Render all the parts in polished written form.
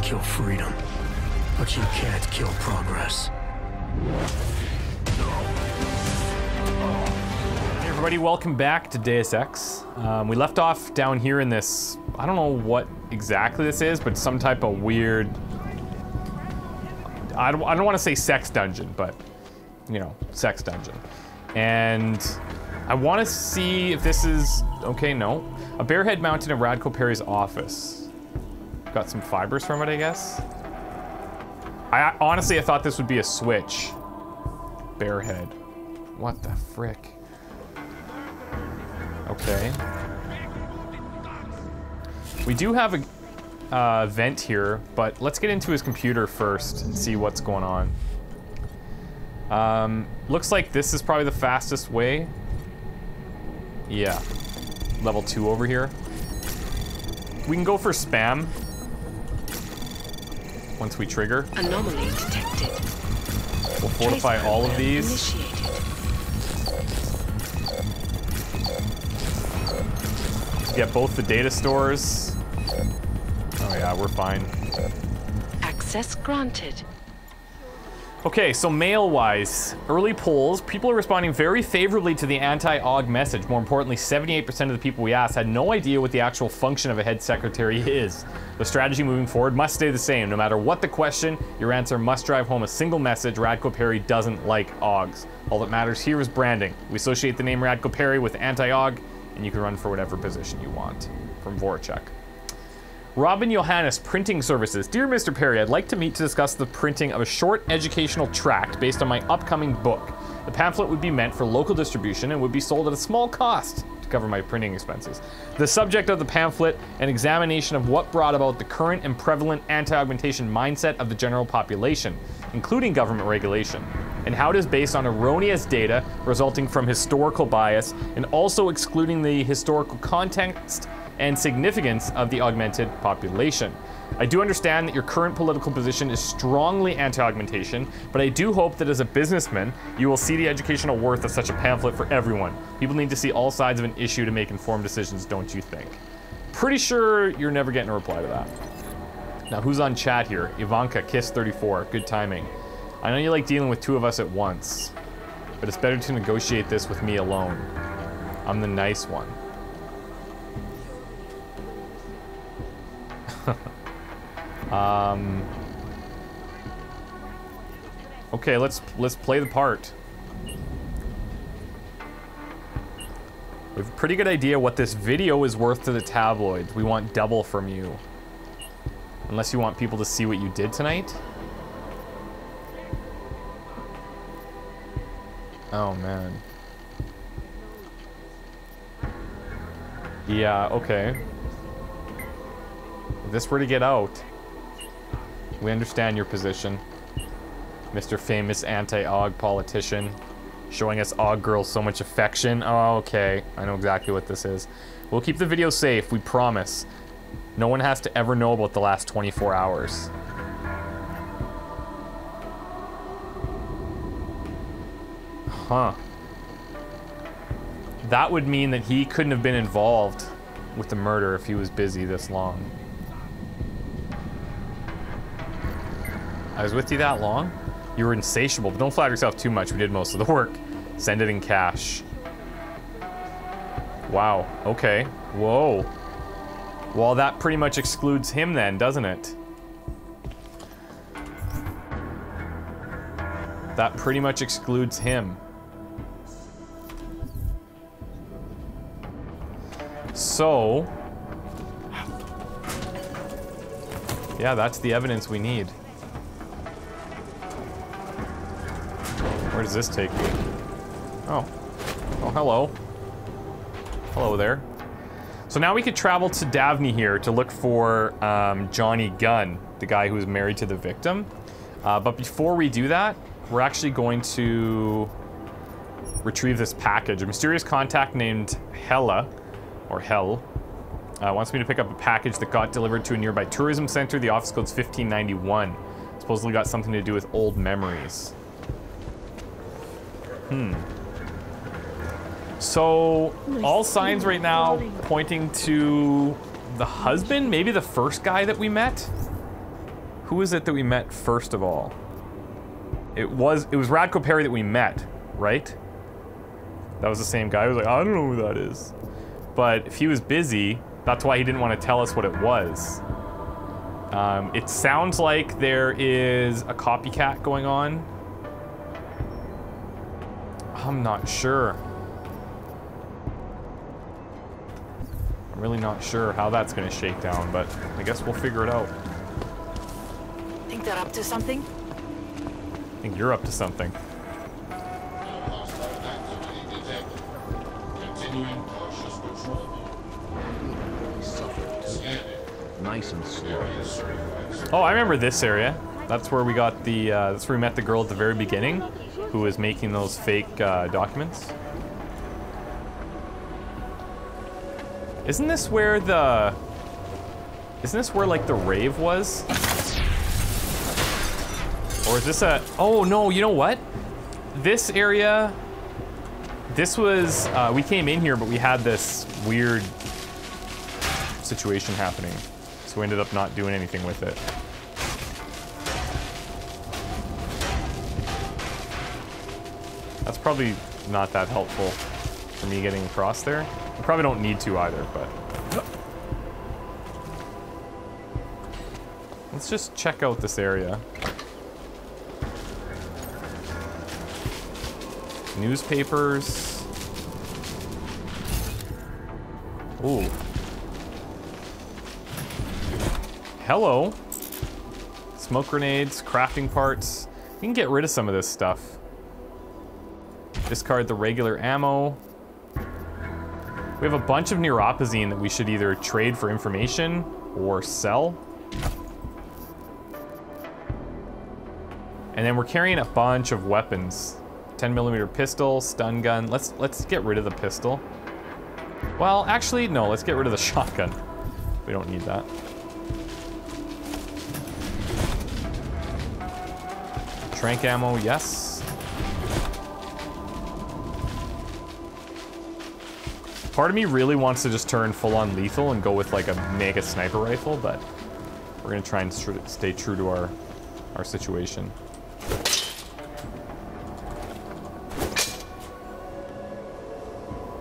kill freedom, but you can't kill progress. Hey everybody, welcome back to Deus Ex. We left off down here in this, I don't know what exactly this is, but some type of weird, I don't want to say sex dungeon, but, you know, sex dungeon. And I want to see if this is, okay, no. A bear head mounted in Radko Perry's office. Got some fibers from it, I guess. Honestly, I thought this would be a switch. Bear head. What the frick? Okay. We do have a vent here, but let's get into his computer first and see what's going on. Looks like this is probably the fastest way. Yeah. Level 2 over here. We can go for spam once we trigger. Anomaly detected. We'll fortify all of these. Initiated. Get both the data stores. Oh yeah, we're fine. Access granted. Okay, so mail-wise, early polls, people are responding very favorably to the anti-aug message. More importantly, 78% of the people we asked had no idea what the actual function of a head secretary is. The strategy moving forward must stay the same. No matter what the question, your answer must drive home a single message: Radko Perry doesn't like augs. All that matters here is branding. We associate the name Radko Perry with anti-aug, and you can run for whatever position you want. From Voracek. Robin Johannes, Printing Services. Dear Mr. Perry, I'd like to meet to discuss the printing of a short educational tract based on my upcoming book. The pamphlet would be meant for local distribution and would be sold at a small cost to cover my printing expenses. The subject of the pamphlet, an examination of what brought about the current and prevalent anti-augmentation mindset of the general population, including government regulation, and how it is based on erroneous data resulting from historical bias and also excluding the historical context and significance of the augmented population. I do understand that your current political position is strongly anti-augmentation, but I do hope that as a businessman, you will see the educational worth of such a pamphlet for everyone. People need to see all sides of an issue to make informed decisions, don't you think? Pretty sure you're never getting a reply to that. Now, who's on chat here? Ivanka, Kiss34, good timing. I know you like dealing with two of us at once, but it's better to negotiate this with me alone. I'm the nice one. Okay, let's play the part. We have a pretty good idea what this video is worth to the tabloids. We want double from you. Unless you want people to see what you did tonight. Oh man. Yeah, okay. If this were to get out, we understand your position, Mr. Famous Anti-Aug politician, showing us Aug girls so much affection. Oh, okay, I know exactly what this is. We'll keep the video safe, we promise. No one has to ever know about the last 24 hours. Huh. That would mean that he couldn't have been involved with the murder if he was busy this long. I was with you that long? You were insatiable, but don't flatter yourself too much. We did most of the work. Send it in cash. Wow, okay. Whoa. Well, that pretty much excludes him then, doesn't it? That pretty much excludes him. So... yeah, that's the evidence we need. Where does this take me? Oh. Oh, hello. Hello there. So now we could travel to Davni here to look for Johnny Gunn, the guy who was married to the victim. But before we do that, we're actually going to retrieve this package. A mysterious contact named Hella, or Hell, wants me to pick up a package that got delivered to a nearby tourism center. The office code's 1591. Supposedly got something to do with old memories. So, all signs right now pointing to the husband, maybe the first guy that we met. Who is it that we met first of all? It was Radko Perry that we met, right? That was the same guy. He was like, I don't know who that is. But if he was busy, that's why he didn't want to tell us what it was. It sounds like there is a copycat going on. I'm not sure. I'm really not sure how that's going to shake down, but I guess we'll figure it out. Think they're up to something? I think you're up to something. Nice and slow. Oh, I remember this area. That's where we got the, that's where we met the girl at the very beginning, who was making those fake documents. Isn't this where the... Isn't this where, like, the rave was? Or is this a... Oh, no, you know what? This area... This was... we came in here, but we had this weird situation happening. So we ended up not doing anything with it. That's probably not that helpful for me getting across there. I probably don't need to either, but... Let's just check out this area. Newspapers. Ooh. Hello. Smoke grenades, crafting parts. We can get rid of some of this stuff. Discard the regular ammo. We have a bunch of neuropazine that we should either trade for information or sell. And then we're carrying a bunch of weapons. 10mm pistol, stun gun. Let's get rid of the pistol. Well, actually, no, let's get rid of the shotgun. We don't need that. Trank ammo, yes. Part of me really wants to just turn full-on lethal and go with like a mega sniper rifle, but we're gonna try and stay true to our situation.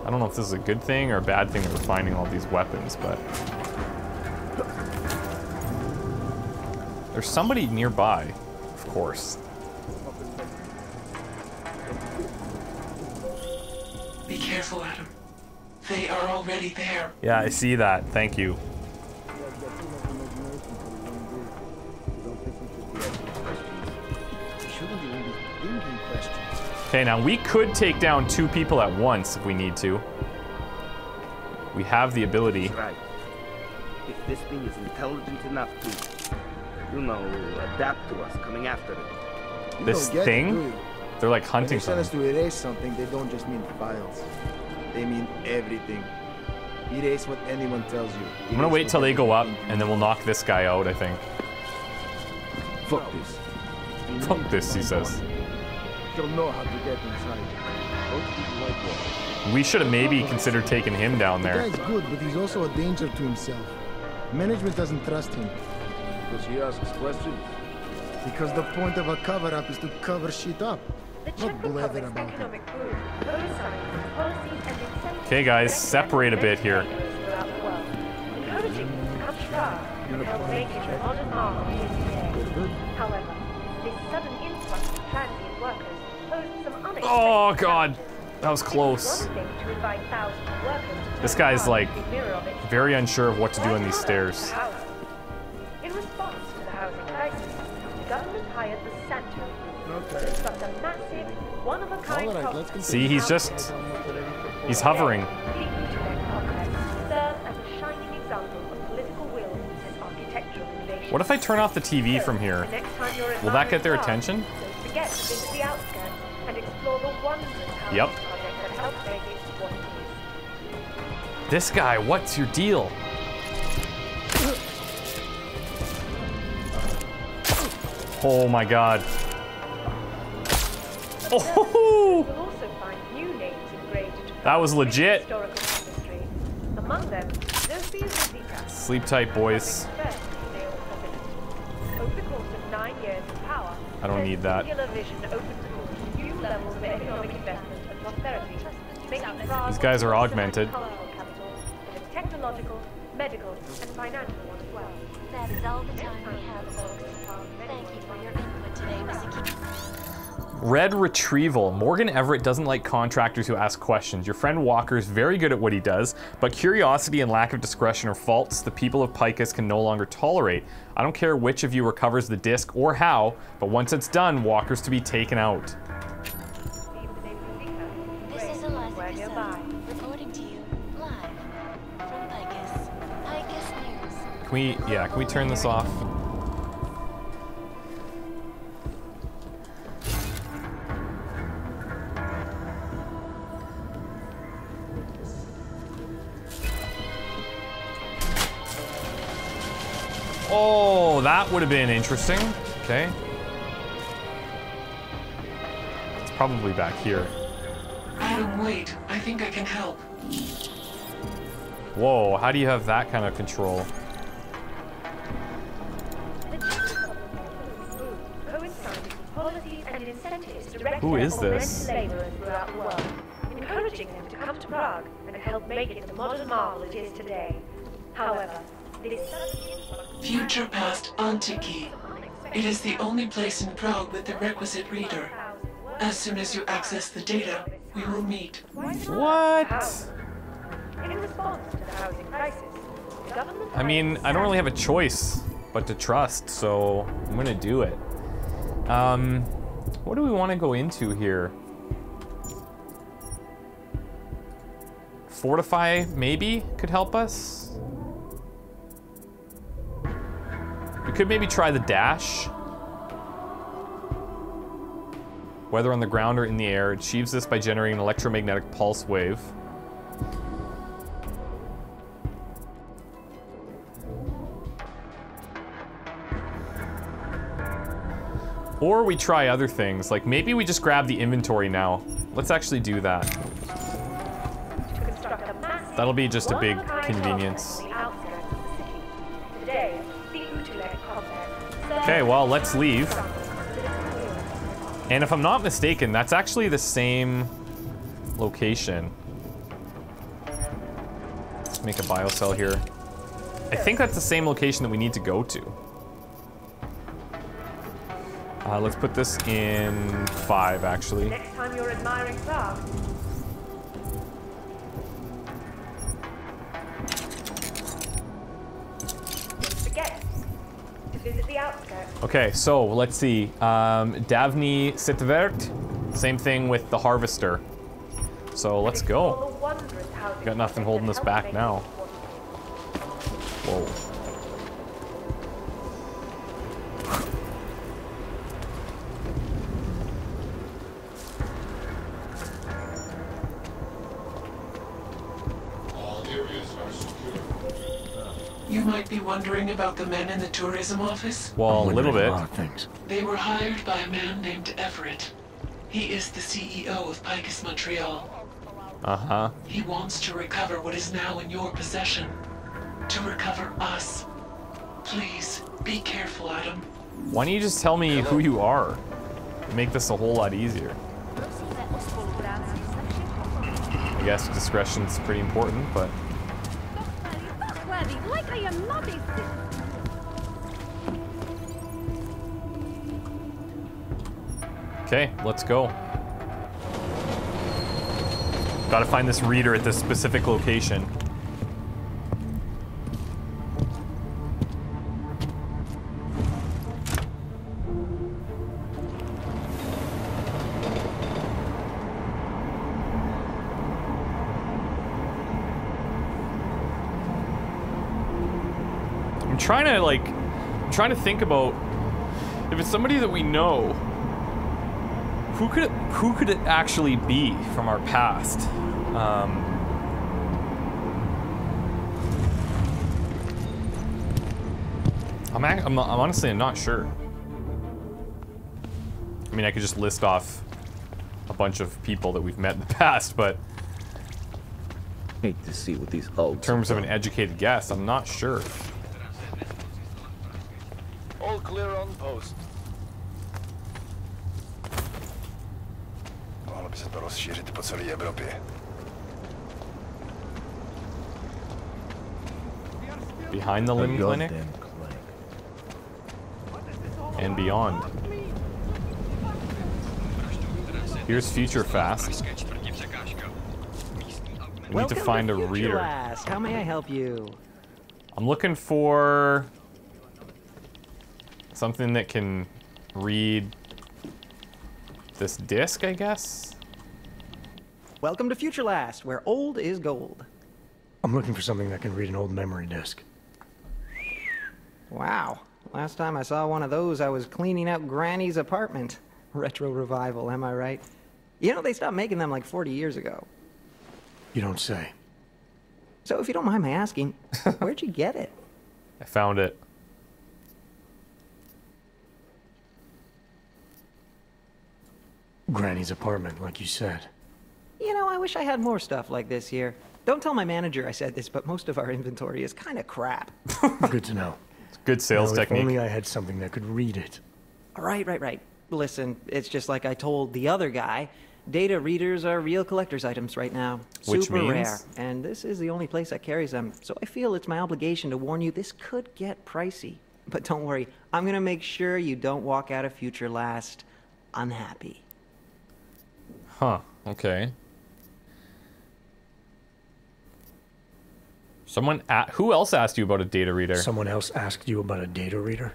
I don't know if this is a good thing or a bad thing that we're finding all these weapons, but... There's somebody nearby, of course. Be careful, Adam. They are already there. Yeah, I see that. Thank you. Okay, now we could take down 2 people at once if we need to. We have the ability. That's right. If this thing is intelligent enough to, you know, adapt to us coming after it. This thing? They're like hunting something. When they tell us something. to erase something, they don't just mean files. They mean everything. Erase what anyone tells you. I'm gonna wait till they go up, and then we'll knock this guy out, I think. Fuck this. Fuck this, he says. You'll know how to get inside. We should have maybe considered taking him down The there. guy's good, but he's also a danger to himself. Management doesn't trust him. Because he asks questions. Because the point of a cover-up is to cover shit up. The Not Czech blather Republic's about it. economic group co-signs policies and incentives Okay, guys, separate a bit here. throughout the world, encouraging them to come far and help make it a modern market today. However, this sudden influx of transient workers posed some unexpected Oh, God. challenges. That was close. It was one thing to invite thousands of workers to This turn guy's, part like, of the mirror of its very unsure of what to do on Why these not stairs. open housing? In response to the housing crisis, the government hired the Santo Group to construct a massive, one-of-a-kind All right, let's complex. continue. See, he's just... He's hovering. These Utrecht complexes serve as a shining example of political will and architectural innovation. What if I turn off the TV from here? The next time you're in Will that get their London, attention? Don't forget to visit the outskirts and explore the wondrous housing Yep. project that helped make it what it is. This guy, what's your deal? Oh my god. Oh, You'll also find new names engraved into that was legit. historical tapestry. Among them, Sophie Rosika, Sleep tight, boys. first female president. Over the course of 9 years in power, I don't need that. Singular vision opens the door to new levels of economic investment and prosperity, making Prague These guys are augmented. cultural capital with its technological, medical, and financial one as well. That is all the time we have, folks. Thank you for your input today, Mr. King. Red retrieval. Morgan Everett doesn't like contractors who ask questions. Your friend Walker is very good at what he does, but curiosity and lack of discretion are faults the people of Picus can no longer tolerate. I don't care which of you recovers the disc or how, but once it's done, Walker's to be taken out. This is Eliza Cassell, reporting to you live from Picus. Picus News. Can we turn this off? Oh, that would have been interesting. Okay. It's probably back here. Adam, wait. I think I can help. Whoa, how do you have that kind of control? Who is this? Throughout the world, encouraging them to come to Prague and help make it the modern marvel it is today. However, this Future past Antiki. It is the only place in Prague with the requisite reader. As soon as you access the data, we will meet. What? in response to the housing crisis, the government. I mean, I don't really have a choice but to trust, so I'm gonna do it. What do we want to go into here? Fortify, maybe, could help us. We could maybe try the dash. Whether on the ground or in the air, it achieves this by generating an electromagnetic pulse wave. Or we try other things, like maybe we just grab the inventory now. Let's actually do that. That'll be just a big convenience. Okay, well, let's leave. And if I'm not mistaken, that's actually the same location. Let's make a biocell here. I think that's the same location that we need to go to. Let's put this in 5, actually. Next time you're admiring Prague. Don't forget to visit the outskirts. Okay, so let's see. Davni Sitvert, same thing with the Harvester. So let's go. Got nothing holding us back now. Whoa. You might be wondering about the men in the tourism office. Well, a little bit. They were hired by a man named Everett. He is the CEO of Picus Montreal. Uh-huh. He wants to recover what is now in your possession. To recover us. Please, be careful, Adam. Why don't you just tell me who you are? Make this a whole lot easier. I guess discretion's pretty important, but... Okay, let's go. Gotta find this reader at this specific location. I'm trying to think about if it's somebody that we know. Who could it actually be from our past? I'm honestly not sure. I mean, I could just list off a bunch of people that we've met in the past, but hate to see what these in terms of an educated guess, I'm not sure. All clear on post. Mohlo by se to rozšířit po celé Evropě. Behind the limb clinic and beyond. Here's Future Fast. We need to find a reader. How may I help you? I'm looking for something that can read this disc, I guess. Welcome to Future Last, where old is gold. I'm looking for something that can read an old memory disk. Wow. Last time I saw one of those, I was cleaning out Granny's apartment. Retro revival, am I right? You know, they stopped making them like 40 years ago. You don't say. So if you don't mind my asking, where'd you get it? I found it. Granny's apartment, like you said. You know, I wish I had more stuff like this here. Don't tell my manager I said this, but most of our inventory is kind of crap. Good to know. It's good sales technique. If only I had something that could read it. Right. Listen, it's just like I told the other guy. Data readers are real collector's items right now. Which Super means? rare. And this is the only place that carries them. So I feel it's my obligation to warn you this could get pricey. But don't worry, I'm gonna make sure you don't walk out of Future Last unhappy. Huh, okay. Who else asked you about a data reader? Someone else asked you about a data reader?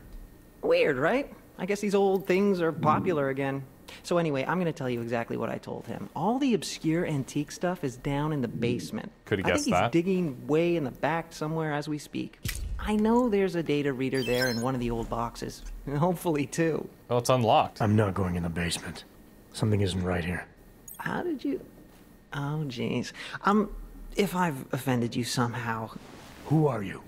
Weird, right? I guess these old things are popular again. So anyway, I'm going to tell you exactly what I told him. All the obscure antique stuff is down in the basement. Could have I guessed think he's that. digging way in the back somewhere as we speak. I know there's a data reader there in one of the old boxes. Hopefully two. Oh, it's unlocked. I'm not going in the basement. Something isn't right here. How did you... Oh, jeez. If I've offended you somehow... Who are you?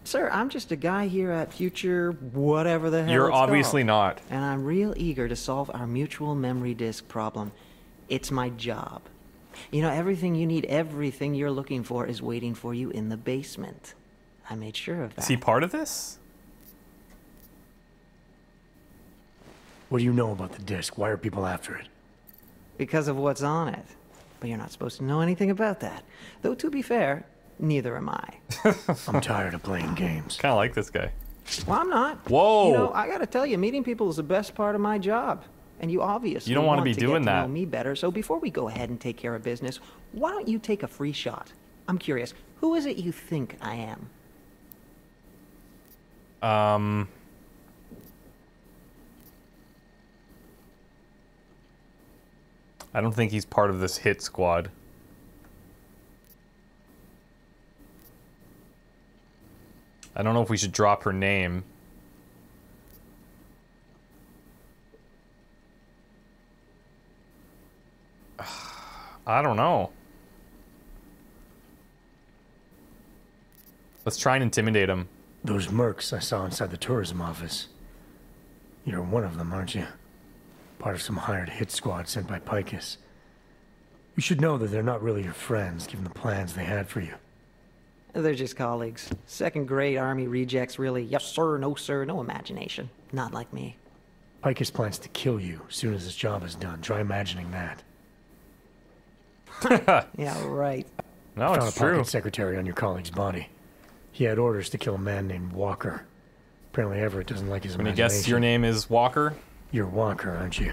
Sir, I'm just a guy here at Future whatever the hell You're it's obviously called. not. And I'm real eager to solve our mutual memory disk problem. It's my job. You know, everything you need, everything you're looking for is waiting for you in the basement. I made sure of that. Is he part of this? What do you know about the disc? Why are people after it? Because of what's on it. But you're not supposed to know anything about that. Though, to be fair, neither am I. I'm tired of playing games. Kind of like this guy. Well, I'm not. Whoa! You know, I gotta tell you, meeting people is the best part of my job. And you obviously You don't want to be get doing to that. know me better, so before we go ahead and take care of business, why don't you take a free shot? I'm curious, who is it you think I am? I don't think he's part of this hit squad. I don't know if we should drop her name. I don't know. Let's try and intimidate him. Those mercs I saw inside the tourism office. You're one of them, aren't you? Part of some hired hit squad sent by Pacifist. You should know that they're not really your friends, given the plans they had for you. They're just colleagues. Second-grade army rejects, really. Yes, sir, no imagination. Not like me. Pacifist plans to kill you as soon as his job is done. Try imagining that. Yeah, right. No, Found it's a true. pocket secretary on your colleague's body. He had orders to kill a man named Walker. Apparently Everett doesn't like his When you imagination. guess your name is Walker? You're Walker, aren't you?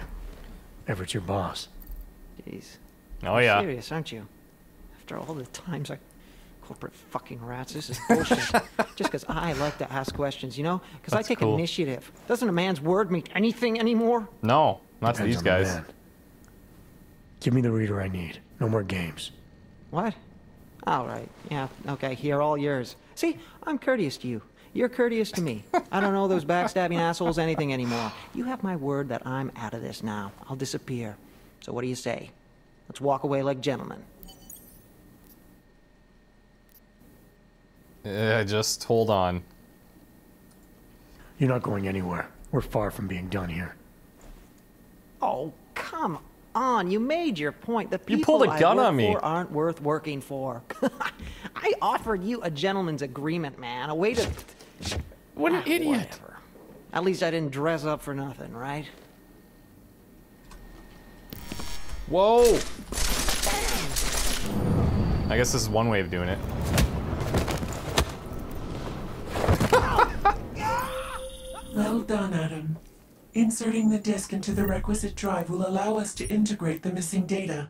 Everett's your boss. Jeez. Oh, yeah. You're serious, aren't you? After all the times I... Corporate fucking rats, this is bullshit. Just because I like to ask questions, you know? Because I That's take cool. initiative. Doesn't a man's word mean anything anymore? No, not to Depends these on the guys. man. Give me the reader I need. No more games. What? All right. Yeah, okay, here, all yours. See, I'm courteous to you. You're courteous to me. I don't know those backstabbing assholes anything anymore. You have my word that I'm out of this now. I'll disappear. So what do you say? Let's walk away like gentlemen. Just hold on. You're not going anywhere. We're far from being done here. Oh, come on. You made your point. The people You pulled a gun I work on me. for aren't worth working for. I offered you a gentleman's agreement, man. A way to... What an idiot. Whatever. At least I didn't dress up for nothing, right? Whoa! I guess this is one way of doing it. Well done, Adam. Inserting the disk into the requisite drive will allow us to integrate the missing data.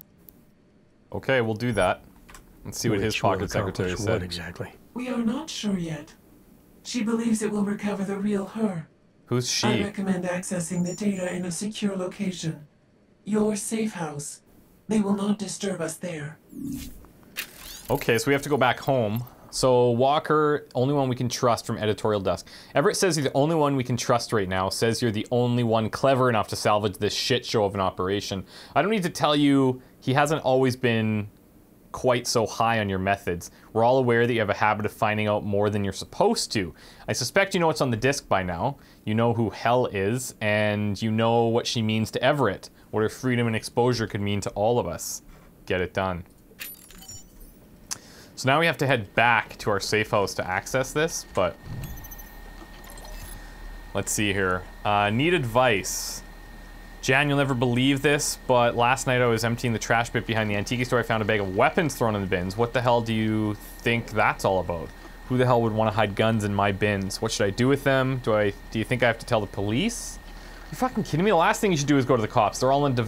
Okay, we'll do that. Let's see what his pocket secretary said. What exactly? We are not sure yet. She believes it will recover the real her. Who's she? I recommend accessing the data in a secure location. Your safe house. They will not disturb us there. Okay, so we have to go back home. So Walker, only one we can trust from editorial desk. Everett says you're the only one we can trust right now. Says you're the only one clever enough to salvage this shit show of an operation. I don't need to tell you, he hasn't always been quite so high on your methods. We're all aware that you have a habit of finding out more than you're supposed to. I suspect you know what's on the disc by now. You know who Hell is, and you know what she means to Everett. What her freedom and exposure could mean to all of us. Get it done. So now we have to head back to our safe house to access this, but let's see here. Need advice. Jan, you'll never believe this, but last night I was emptying the trash bin behind the antique store. I found a bag of weapons thrown in the bins. What the hell do you think that's all about? Who the hell would want to hide guns in my bins? What should I do with them? Do you think I have to tell the police? You're fucking kidding me? The last thing you should do is go to the cops. They're all on the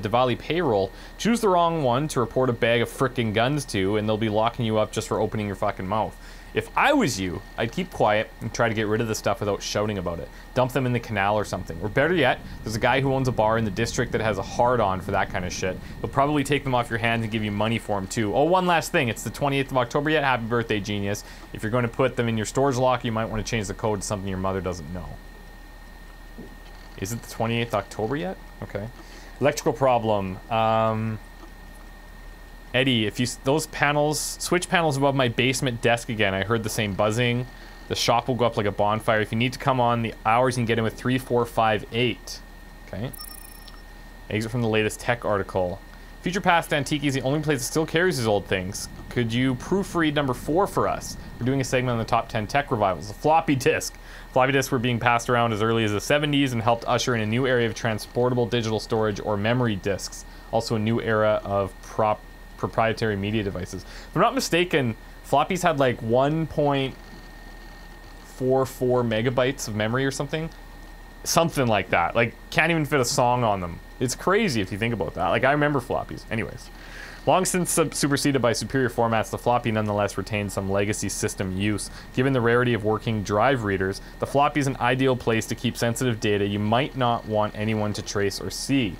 Diwali payroll. Choose the wrong one to report a bag of frickin' guns to, and they'll be locking you up just for opening your fucking mouth. If I was you, I'd keep quiet and try to get rid of the stuff without shouting about it. Dump them in the canal or something. Or better yet, there's a guy who owns a bar in the district that has a hard-on for that kind of shit. He'll probably take them off your hands and give you money for them too. Oh, one last thing. It's the 28th of October yet. Happy birthday, genius. If you're going to put them in your storage locker, you might want to change the code to something your mother doesn't know. Is it the 28th October yet? Okay. Electrical problem. Eddie, if you those panels, switch panels above my basement desk again. I heard the same buzzing. The shop will go up like a bonfire. If you need to come on the hours, you can get in with 3, 4, 5, 8. Okay. Exit from the latest tech article. Future Past Antique is the only place that still carries these old things. Could you proofread number 4 for us? We're doing a segment on the top 10 tech revivals. A floppy disk. Floppy disks were being passed around as early as the 70s and helped usher in a new area of transportable digital storage or memory disks. Also a new era of proprietary media devices. If I'm not mistaken, floppies had like 1.44 megabytes of memory or something. Something like that. Like, can't even fit a song on them. It's crazy if you think about that. Like, I remember floppies. Anyways. Long since superseded by superior formats, the floppy nonetheless retains some legacy system use. Given the rarity of working drive readers, the floppy is an ideal place to keep sensitive data you might not want anyone to trace or see.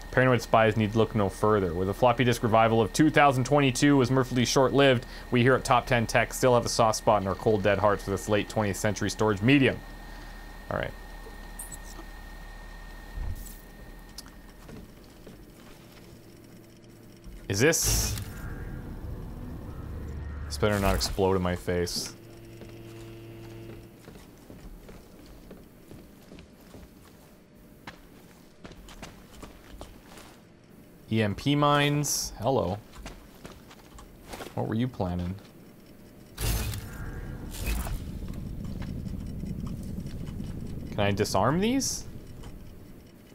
Paranoid spies need look no further. Where the floppy disk revival of 2022 was mercifully short-lived, we here at Top 10 Tech still have a soft spot in our cold dead hearts for this late 20th century storage medium. Alright. Is this... This better not explode in my face. EMP mines. Hello. What were you planning? Can I disarm these?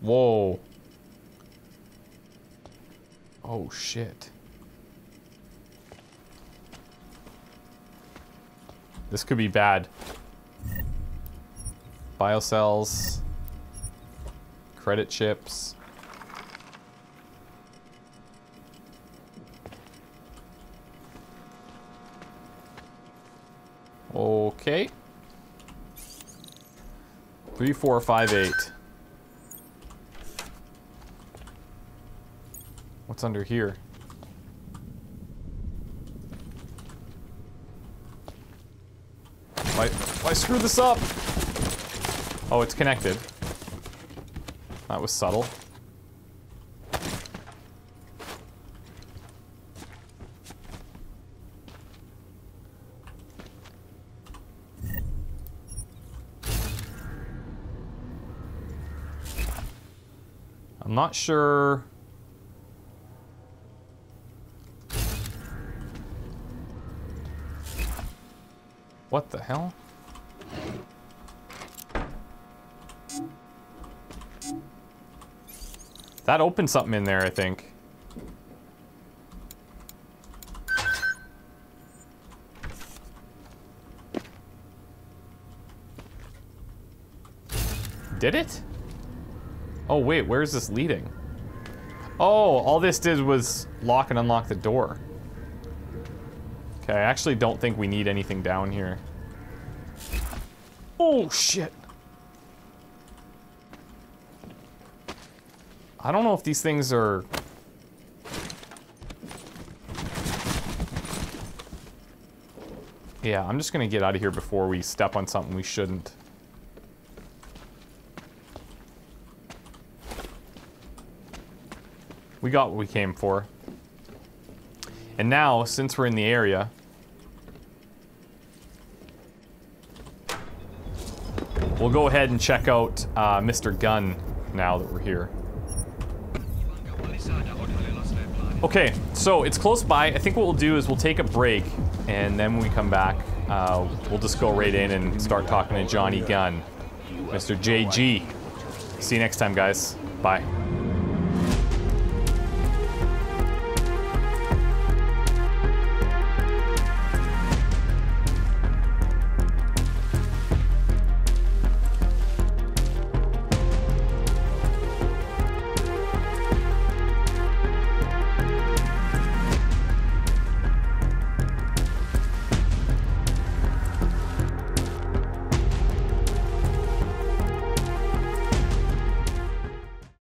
Whoa. Oh, shit. This could be bad. Biocells. Credit chips. Okay. 3, 4, 5, 8. What's under here? Why screw this up? Oh, it's connected. That was subtle. I'm not sure. What the hell? That opened something in there, I think. Did it? Oh wait, where is this leading? Oh, all this did was lock and unlock the door. Okay, I actually don't think we need anything down here. Oh shit. I don't know if these things are... Yeah, I'm just gonna get out of here before we step on something we shouldn't. We got what we came for. And now, since we're in the area, we'll go ahead and check out Mr. Gunn now that we're here. Okay, so it's close by. I think what we'll do is we'll take a break, and then when we come back, we'll just go right in and start talking to Johnny Gunn, Mr. JG. See you next time, guys. Bye.